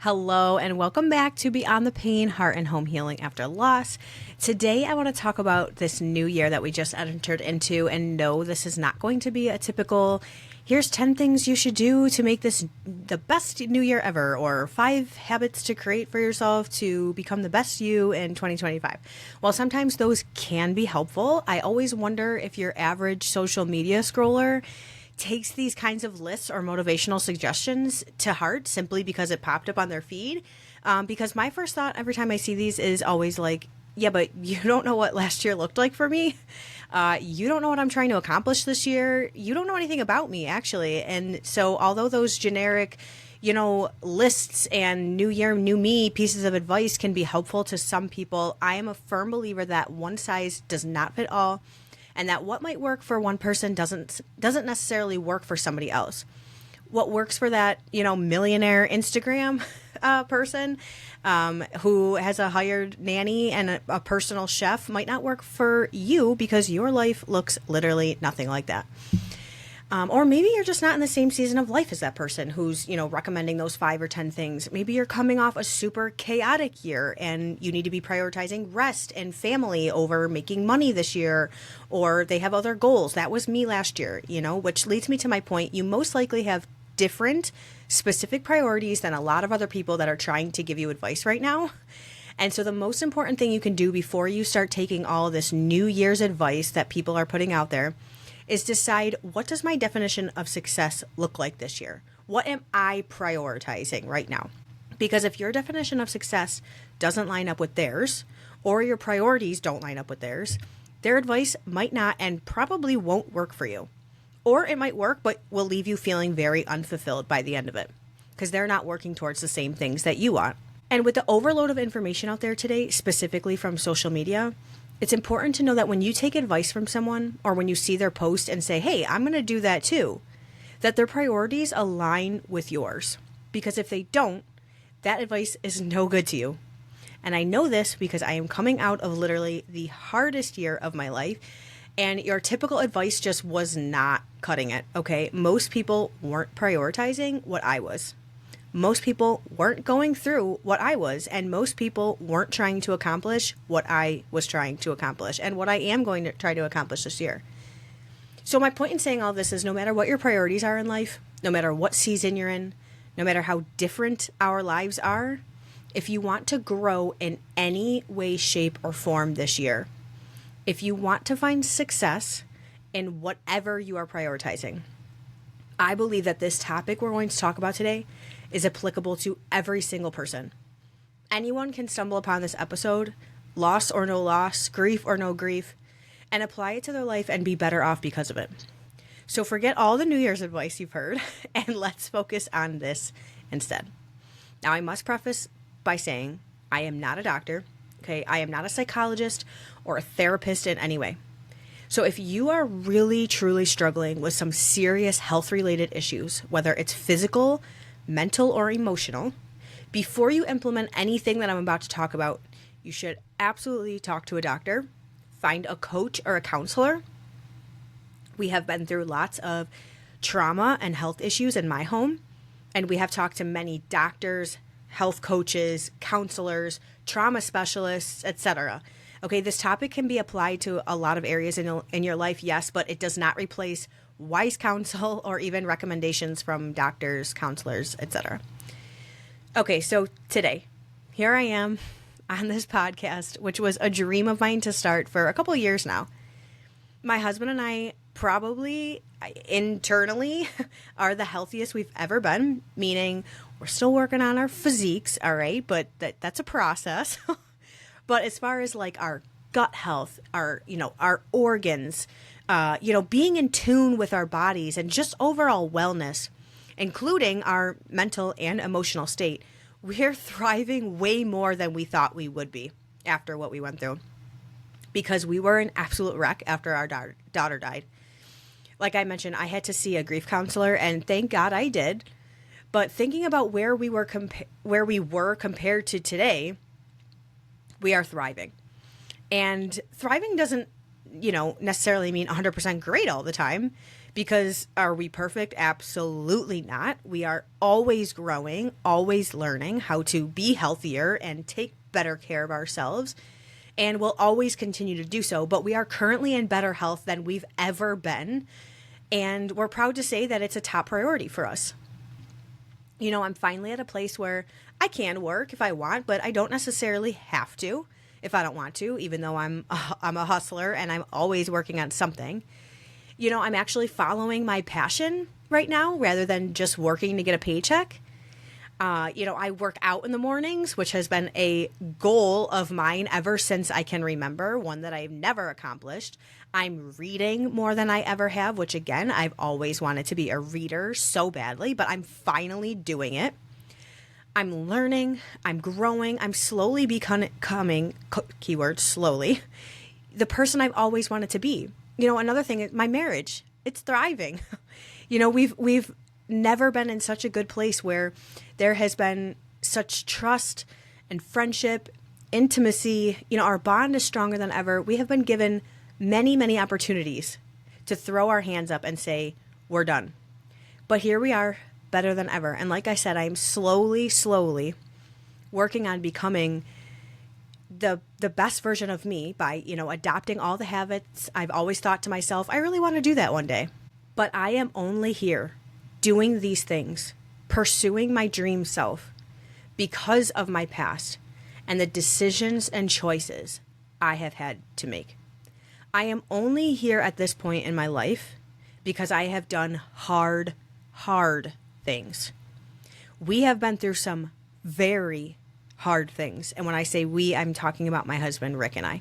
Hello, and welcome back to Beyond the Pain, Heart and Home Healing After Loss. Today, I want to talk about this new year that we just entered into. And no, this is not going to be a typical, here's 10 things you should do to make this the best new year ever, or 5 habits to create for yourself to become the best you in 2025. While sometimes those can be helpful, I always wonder if your average social media scroller takes these kinds of lists or motivational suggestions to heart simply because it popped up on their feed. Because my first thought every time I see these is always like, yeah, but you don't know what last year looked like for me. You don't know what I'm trying to accomplish this year. You don't know anything about me, actually. And so although those generic, lists and new year, new me pieces of advice can be helpful to some people, I am a firm believer that one size does not fit all, and that what might work for one person doesn't necessarily work for somebody else. What works for that, millionaire Instagram person who has a hired nanny and a personal chef might not work for you because your life looks literally nothing like that. Or maybe you're just not in the same season of life as that person who's, recommending those 5 or 10 things. Maybe you're coming off a super chaotic year and you need to be prioritizing rest and family over making money this year, or they have other goals. That was me last year, which leads me to my point. You most likely have different specific priorities than a lot of other people that are trying to give you advice right now. And so the most important thing you can do before you start taking all this New Year's advice that people are putting out there is decide, what does my definition of success look like this year? What am I prioritizing right now? Because if your definition of success doesn't line up with theirs, or your priorities don't line up with theirs, their advice might not and probably won't work for you. Or it might work, but will leave you feeling very unfulfilled by the end of it, because they're not working towards the same things that you want. And with the overload of information out there today, specifically from social media, it's important to know that when you take advice from someone, or when you see their post and say, hey, I'm going to do that too, that their priorities align with yours. Because if they don't, that advice is no good to you. And I know this because I am coming out of literally the hardest year of my life, and your typical advice just was not cutting it, okay? Most people weren't prioritizing what I was. Most people weren't going through what I was, and most people weren't trying to accomplish what I was trying to accomplish and what I am going to try to accomplish this year. So my point in saying all this is, no matter what your priorities are in life, no matter what season you're in, no matter how different our lives are, if you want to grow in any way, shape, or form this year, if you want to find success in whatever you are prioritizing, I believe that this topic we're going to talk about today is applicable to every single person. Anyone can stumble upon this episode, loss or no loss, grief or no grief, and apply it to their life and be better off because of it. So forget all the New Year's advice you've heard, and let's focus on this instead. Now, I must preface by saying I am not a doctor, okay? I am not a psychologist or a therapist in any way. So if you are really, truly struggling with some serious health-related issues, whether it's physical, mental, or emotional, before you implement anything that I'm about to talk about, you should absolutely talk to a doctor, find a coach or a counselor. We have been through lots of trauma and health issues in my home, and we have talked to many doctors, health coaches, counselors, trauma specialists, etc. Okay, this topic can be applied to a lot of areas in your life, yes, but it does not replace wise counsel or even recommendations from doctors, counselors, etc. Okay, so today, here I am on this podcast, which was a dream of mine to start for a couple of years now. My husband and I probably internally are the healthiest we've ever been, meaning we're still working on our physiques, all right, but that's a process. But as far as like our gut health, our organs, being in tune with our bodies and just overall wellness, including our mental and emotional state, we're thriving way more than we thought we would be after what we went through, because we were an absolute wreck after our daughter died. Like I mentioned, I had to see a grief counselor, and thank God I did. But thinking about where we were compared to today, we are thriving. And thriving doesn't, necessarily mean 100% great all the time, Because are we perfect? Absolutely not. We are always growing, always learning how to be healthier and take better care of ourselves. And we'll always continue to do so. But we are currently in better health than we've ever been. And we're proud to say that it's a top priority for us. I'm finally at a place where I can work if I want, but I don't necessarily have to if I don't want to, even though I'm a hustler and I'm always working on something. I'm actually following my passion right now rather than just working to get a paycheck. I work out in the mornings, which has been a goal of mine ever since I can remember, one that I've never accomplished. I'm reading more than I ever have, which again, I've always wanted to be a reader so badly, but I'm finally doing it. I'm learning, I'm growing, I'm slowly becoming, keyword slowly, the person I've always wanted to be. Another thing is my marriage. It's thriving. We've never been in such a good place where there has been such trust and friendship, intimacy. Our bond is stronger than ever. We have been given many, many opportunities to throw our hands up and say, we're done. But here we are, better than ever. And like I said, I'm slowly working on becoming the best version of me by, adopting all the habits. I've always thought to myself, I really want to do that one day. But I am only here doing these things, pursuing my dream self because of my past and the decisions and choices I have had to make. I am only here at this point in my life because I have done hard things. We have been through some very hard things. And when I say we, I'm talking about my husband, Rick, and I.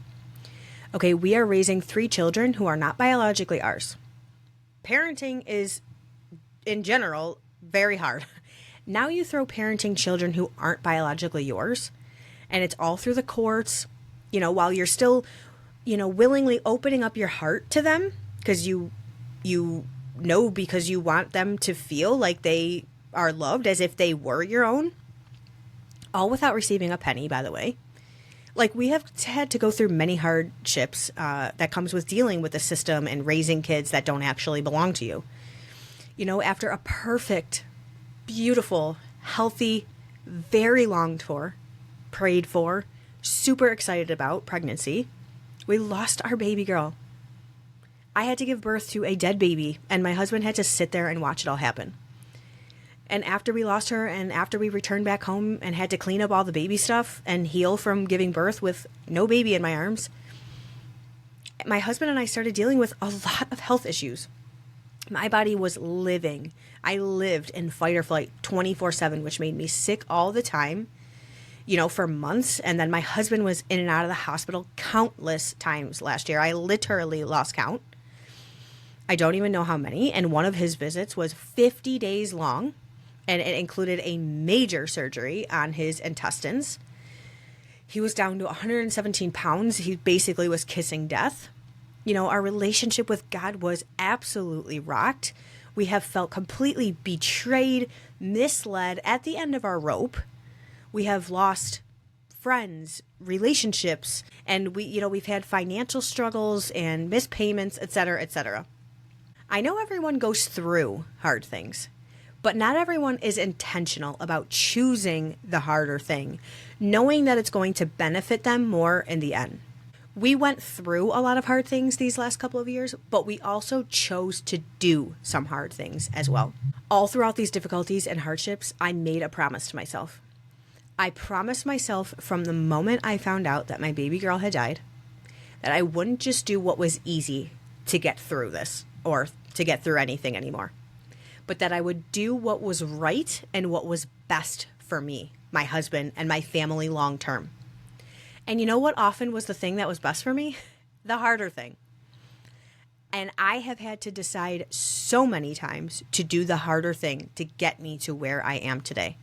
Okay, we are raising 3 children who are not biologically ours. Parenting is, in general, very hard. Now you throw parenting children who aren't biologically yours, and it's all through the courts, while you're still, willingly opening up your heart to them because you because you want them to feel like they are loved as if they were your own. All without receiving a penny, by the way. Like, we have had to go through many hardships that comes with dealing with the system and raising kids that don't actually belong to you. After a perfect, beautiful, healthy, very longed for, prayed for, super excited about pregnancy, we lost our baby girl. I had to give birth to a dead baby, and my husband had to sit there and watch it all happen. And after we lost her and after we returned back home and had to clean up all the baby stuff and heal from giving birth with no baby in my arms, my husband and I started dealing with a lot of health issues. My body was living. I lived in fight or flight 24/7, which made me sick all the time, for months. And then my husband was in and out of the hospital countless times last year. I literally lost count. I don't even know how many. And one of his visits was 50 days long. And it included a major surgery on his intestines. He was down to 117 pounds. He basically was kissing death. Our relationship with God was absolutely rocked. We have felt completely betrayed, misled at the end of our rope. We have lost friends, relationships, and we've had financial struggles and missed payments, etc., etc. I know everyone goes through hard things. But not everyone is intentional about choosing the harder thing, knowing that it's going to benefit them more in the end. We went through a lot of hard things these last couple of years, but we also chose to do some hard things as well. All throughout these difficulties and hardships, I made a promise to myself. I promised myself from the moment I found out that my baby girl had died, that I wouldn't just do what was easy to get through this or to get through anything anymore, but that I would do what was right and what was best for me, my husband, and my family long term. And you know what often was the thing that was best for me? The harder thing. And I have had to decide so many times to do the harder thing to get me to where I am today.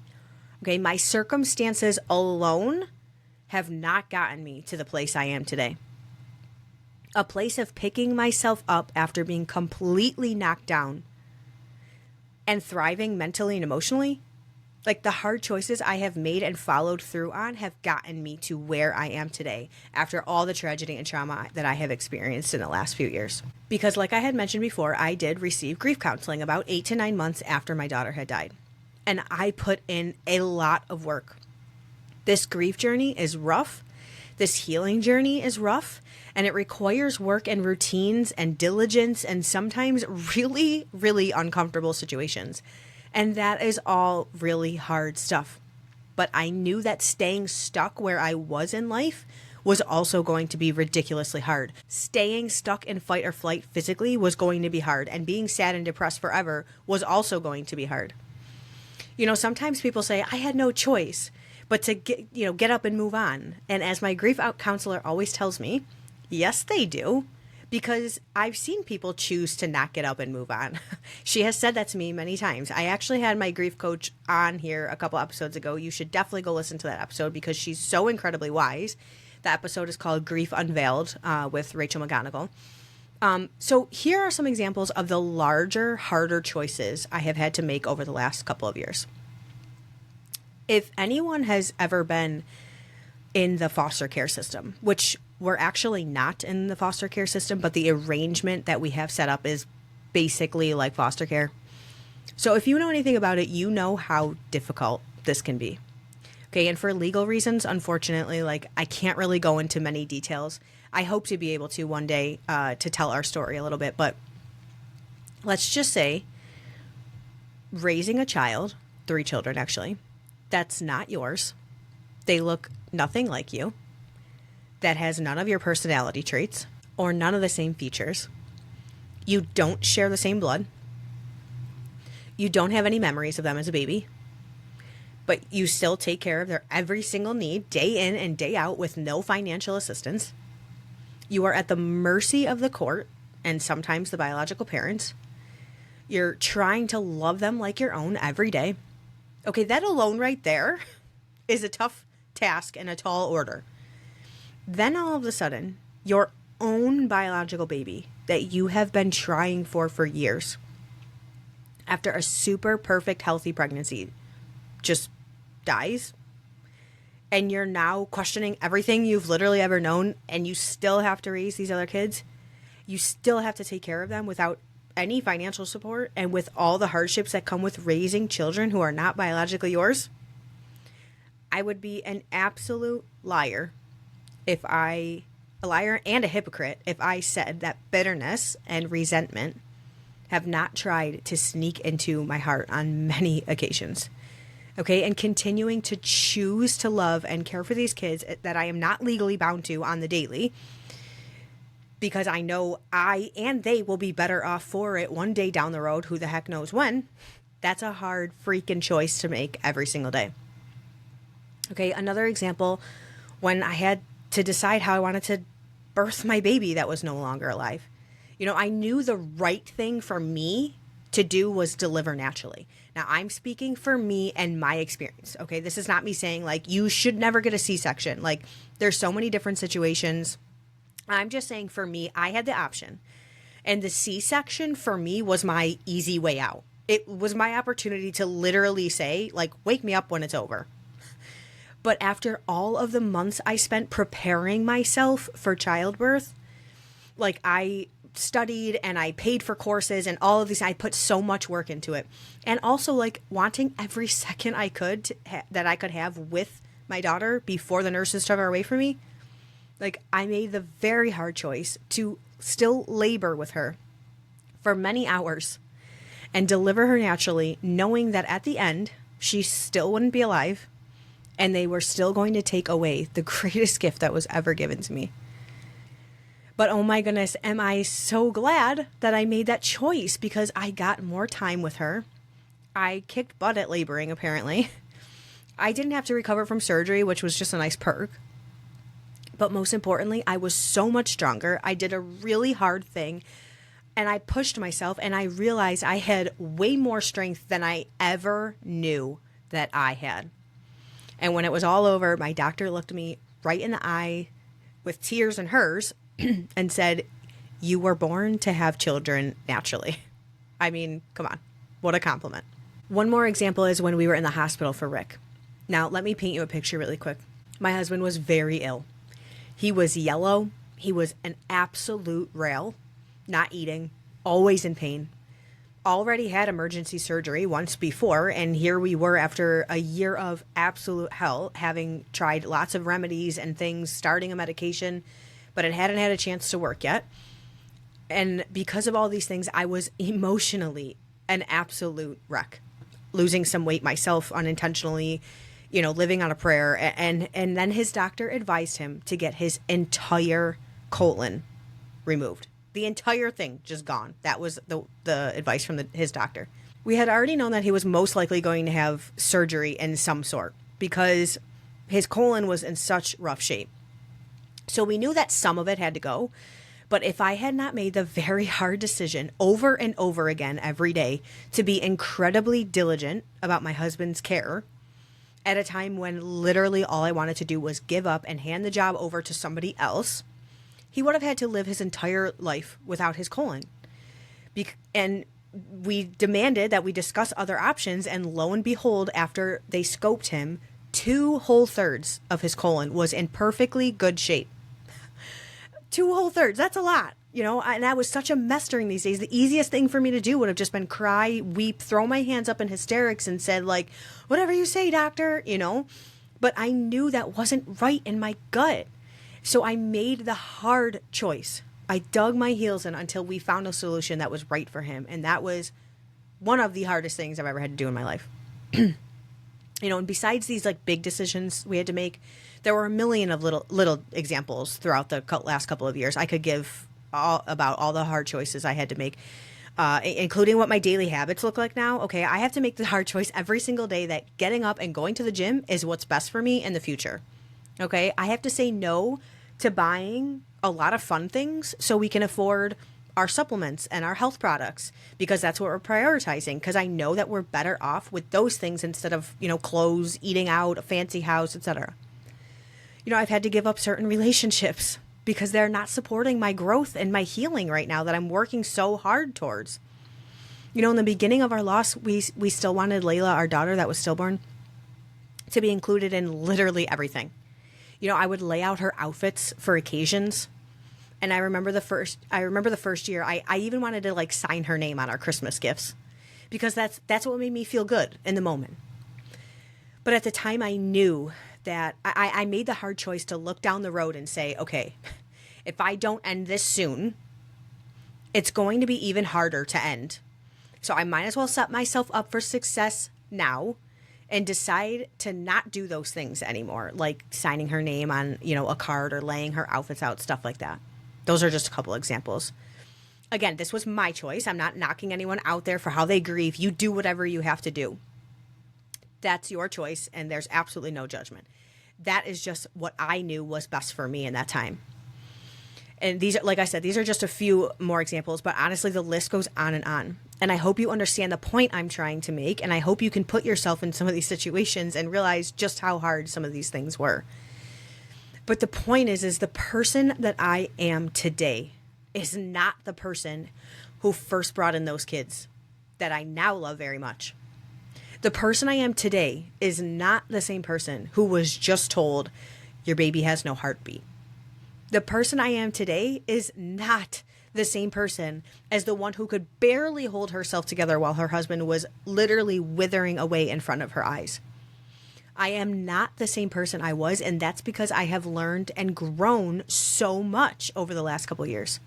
Okay, my circumstances alone have not gotten me to the place I am today. A place of picking myself up after being completely knocked down and thriving mentally and emotionally, Like the hard choices I have made and followed through on have gotten me to where I am today after all the tragedy and trauma that I have experienced in the last few years. Because like I had mentioned before, I did receive grief counseling about 8 to 9 months after my daughter had died. And I put in a lot of work. This grief journey is rough. This healing journey is rough. And it requires work and routines and diligence and sometimes really, really uncomfortable situations. And that is all really hard stuff. But I knew that staying stuck where I was in life was also going to be ridiculously hard. Staying stuck in fight or flight physically was going to be hard. And being sad and depressed forever was also going to be hard. You know, sometimes people say, I had no choice but to get up and move on. And as my grief out counselor always tells me, yes, they do. Because I've seen people choose to not get up and move on. She has said that to me many times. I actually had my grief coach on here a couple episodes ago. You should definitely go listen to that episode because she's so incredibly wise. The episode is called Grief Unveiled with Rachel McGonigal. So here are some examples of the larger, harder choices I have had to make over the last couple of years. If anyone has ever been in the foster care system, which we're actually not in the foster care system, but the arrangement that we have set up is basically like foster care. So if you know anything about it, you know how difficult this can be. Okay, and for legal reasons, unfortunately, like I can't really go into many details. I hope to be able to one day to tell our story a little bit, but let's just say raising a child, 3 children actually, that's not yours. They look nothing like you. That has none of your personality traits or none of the same features. You don't share the same blood. You don't have any memories of them as a baby. But you still take care of their every single need day in and day out with no financial assistance. You are at the mercy of the court and sometimes the biological parents. You're trying to love them like your own every day. Okay, that alone right there is a tough task and a tall order. Then all of a sudden, your own biological baby that you have been trying for years, after a super perfect healthy pregnancy, just dies. And you're now questioning everything you've literally ever known, and you still have to raise these other kids. You still have to take care of them without any financial support and with all the hardships that come with raising children who are not biologically yours. I would be an absolute liar a liar and a hypocrite if I said that bitterness and resentment have not tried to sneak into my heart on many occasions. Okay, and continuing to choose to love and care for these kids that I am not legally bound to on the daily, because I know I and they will be better off for it one day down the road, who the heck knows when. That's a hard freaking choice to make every single day. Okay, another example, when I had to decide how I wanted to birth my baby that was no longer alive. You know, I knew the right thing for me to do was deliver naturally. Now, I'm speaking for me and my experience, okay? This is not me saying, like, you should never get a C-section. Like, there's so many different situations. I'm just saying for me, I had the option. And the C-section for me was my easy way out. It was my opportunity to literally say, like, wake me up when it's over. But after all of the months I spent preparing myself for childbirth, like I studied and I paid for courses and all of these, I put so much work into it. And also like wanting every second I could that I could have with my daughter before the nurses took her away from me. Like I made the very hard choice to still labor with her for many hours and deliver her naturally, knowing that at the end, she still wouldn't be alive. And they were still going to take away the greatest gift that was ever given to me. But oh my goodness, am I so glad that I made that choice, because I got more time with her. I kicked butt at laboring, apparently. I didn't have to recover from surgery, which was just a nice perk. But most importantly, I was so much stronger. I did a really hard thing, and I pushed myself, and I realized I had way more strength than I ever knew that I had. And when it was all over, my doctor looked me right in the eye with tears in hers and said, "You were born to have children naturally." I mean, come on. What a compliment. One more example is when we were in the hospital for Rick. Now, let me paint you a picture really quick. My husband was very ill. He was yellow. He was an absolute rail, not eating, always in pain. Already had emergency surgery once before, and here we were after a year of absolute hell, having tried lots of remedies and things, starting a medication, but it hadn't had a chance to work yet. And because of all these things, I was emotionally an absolute wreck, losing some weight myself unintentionally, living on a prayer. And then his doctor advised him to get his entire colon removed. The entire thing just gone. That was the advice from his doctor. We had already known that he was most likely going to have surgery in some sort because his colon was in such rough shape. So we knew that some of it had to go. But if I had not made the very hard decision over and over again every day to be incredibly diligent about my husband's care at a time when literally all I wanted to do was give up and hand the job over to somebody else, he would have had to live his entire life without his colon. And we demanded that we discuss other options, and lo and behold, after they scoped him, 2 whole thirds of his colon was in perfectly good shape. 2 whole thirds, that's a lot, and I was such a mess during these days. The easiest thing for me to do would have just been cry, weep, throw my hands up in hysterics and said, like, whatever you say, doctor, But I knew that wasn't right in my gut. So I made the hard choice. I dug my heels in until we found a solution that was right for him. And that was one of the hardest things I've ever had to do in my life. And besides these like big decisions we had to make, there were a million of little examples throughout the last couple of years I could give about all the hard choices I had to make, including what my daily habits look like now. Okay, I have to make the hard choice every single day that getting up and going to the gym is what's best for me in the future. Okay, I have to say no to buying a lot of fun things so we can afford our supplements and our health products, because that's what we're prioritizing, because I know that we're better off with those things instead of, clothes, eating out, a fancy house, etc. I've had to give up certain relationships because they're not supporting my growth and my healing right now that I'm working so hard towards. In the beginning of our loss, we still wanted Layla, our daughter that was stillborn, to be included in literally everything. I would lay out her outfits for occasions. And I remember the first year, I even wanted to like sign her name on our Christmas gifts, because that's what made me feel good in the moment. But at the time I knew that I made the hard choice to look down the road and say, okay, if I don't end this soon, it's going to be even harder to end. So I might as well set myself up for success now and decide to not do those things anymore, like signing her name on, a card or laying her outfits out, stuff like that. Those are just a couple examples. Again, this was my choice. I'm not knocking anyone out there for how they grieve. You do whatever you have to do. That's your choice, and there's absolutely no judgment. That is just what I knew was best for me in that time. And these are, like I said, these are just a few more examples, but honestly, the list goes on and on. And I hope you understand the point I'm trying to make, and I hope you can put yourself in some of these situations and realize just how hard some of these things were. But the point is the person that I am today is not the person who first brought in those kids that I now love very much. The person I am today is not the same person who was just told your baby has no heartbeat. The person I am today is not the same person as the one who could barely hold herself together while her husband was literally withering away in front of her eyes. I am not the same person I was, and that's because I have learned and grown so much over the last couple of years.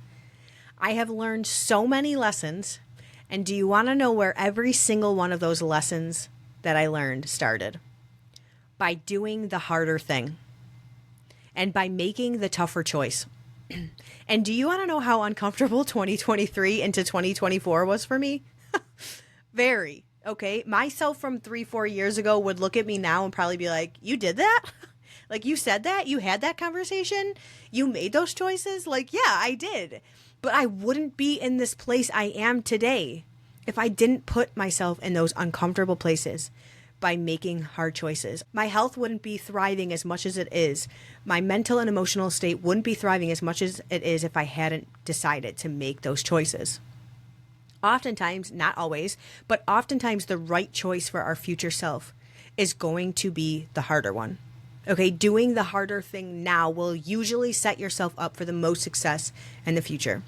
I have learned so many lessons, and do you want to know where every single one of those lessons that I learned started? By doing the harder thing and by making the tougher choice. And do you want to know how uncomfortable 2023 into 2024 was for me? Very. Okay, myself from 3-4 years ago would look at me now and probably be like, you did that? Like, you said that? You had that conversation? You made those choices? Like, yeah, I did. But I wouldn't be in this place I am today if I didn't put myself in those uncomfortable places by making hard choices. My health wouldn't be thriving as much as it is. My mental and emotional state wouldn't be thriving as much as it is if I hadn't decided to make those choices. Oftentimes, not always, but oftentimes the right choice for our future self is going to be the harder one. Okay, doing the harder thing now will usually set yourself up for the most success in the future.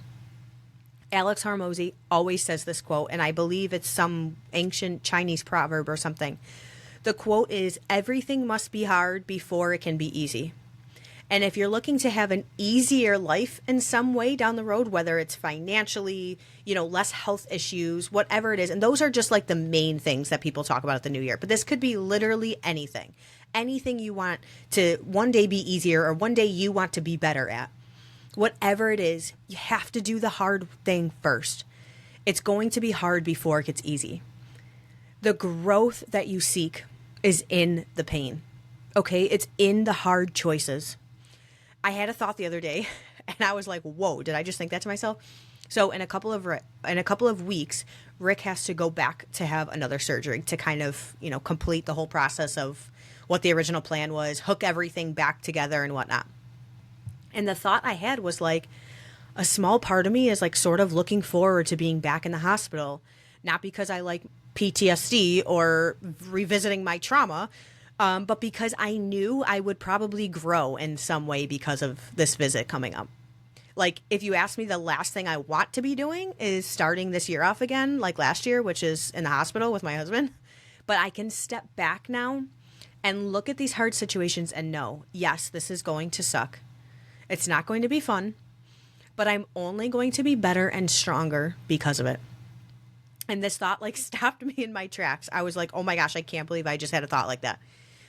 Alex Hormozy always says this quote, and I believe it's some ancient Chinese proverb or something. The quote is, "Everything must be hard before it can be easy." And if you're looking to have an easier life in some way down the road, whether it's financially, less health issues, whatever it is, and those are just like the main things that people talk about at the new year. But this could be literally anything. Anything you want to one day be easier or one day you want to be better at. Whatever it is, you have to do the hard thing first. It's going to be hard before it gets easy. The growth that you seek is in the pain. Okay? It's in the hard choices. I had a thought the other day and I was like, whoa, did I just think that to myself? So in a couple of weeks, Rick has to go back to have another surgery to kind of, complete the whole process of what the original plan was, hook everything back together and whatnot. And the thought I had was like, a small part of me is like sort of looking forward to being back in the hospital, not because I like PTSD or revisiting my trauma, but because I knew I would probably grow in some way because of this visit coming up. Like, if you ask me, the last thing I want to be doing is starting this year off again, like last year, which is in the hospital with my husband. But I can step back now and look at these hard situations and know, yes, this is going to suck. It's not going to be fun, but I'm only going to be better and stronger because of it. And this thought stopped me in my tracks. I was like, oh my gosh, I can't believe I just had a thought like that.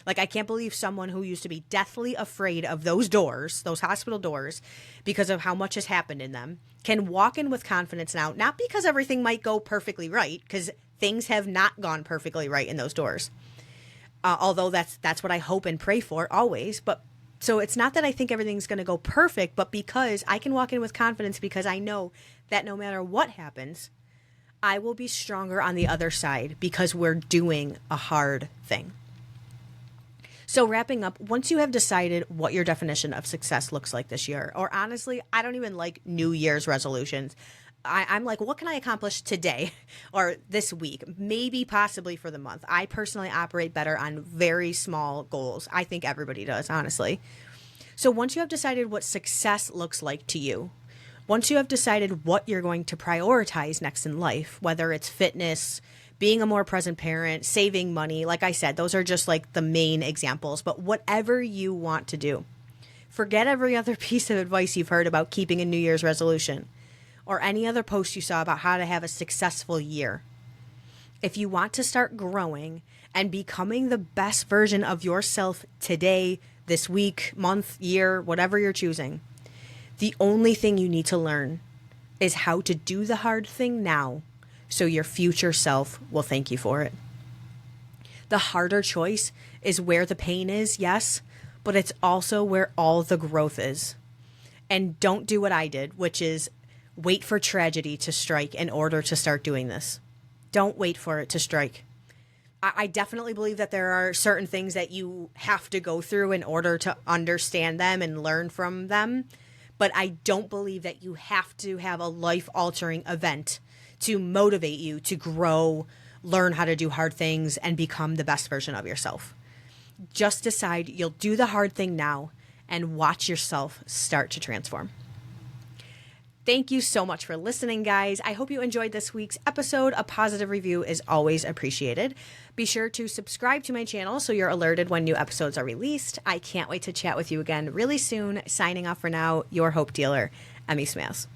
Like, I can't believe someone who used to be deathly afraid of those doors, those hospital doors, because of how much has happened in them, can walk in with confidence now, not because everything might go perfectly right, because things have not gone perfectly right in those doors. Although that's what I hope and pray for always. But so it's not that I think everything's going to go perfect, but because I can walk in with confidence because I know that no matter what happens, I will be stronger on the other side because we're doing a hard thing. So wrapping up, once you have decided what your definition of success looks like this year, or honestly, I don't even like New Year's resolutions. I'm like, what can I accomplish today or this week? Maybe possibly for the month. I personally operate better on very small goals. I think everybody does, honestly. So once you have decided what success looks like to you, once you have decided what you're going to prioritize next in life, whether it's fitness, being a more present parent, saving money, like I said, those are just like the main examples. But whatever you want to do, forget every other piece of advice you've heard about keeping a New Year's resolution or any other post you saw about how to have a successful year. If you want to start growing and becoming the best version of yourself today, this week, month, year, whatever you're choosing, the only thing you need to learn is how to do the hard thing now so your future self will thank you for it. The harder choice is where the pain is, yes, but it's also where all the growth is. And don't do what I did, which is wait for tragedy to strike in order to start doing this. Don't wait for it to strike. I definitely believe that there are certain things that you have to go through in order to understand them and learn from them. But I don't believe that you have to have a life-altering event to motivate you to grow, learn how to do hard things, and become the best version of yourself. Just decide you'll do the hard thing now and watch yourself start to transform. Thank you so much for listening, guys. I hope you enjoyed this week's episode. A positive review is always appreciated. Be sure to subscribe to my channel so you're alerted when new episodes are released. I can't wait to chat with you again really soon. Signing off for now, your hope dealer, Emmy Smales.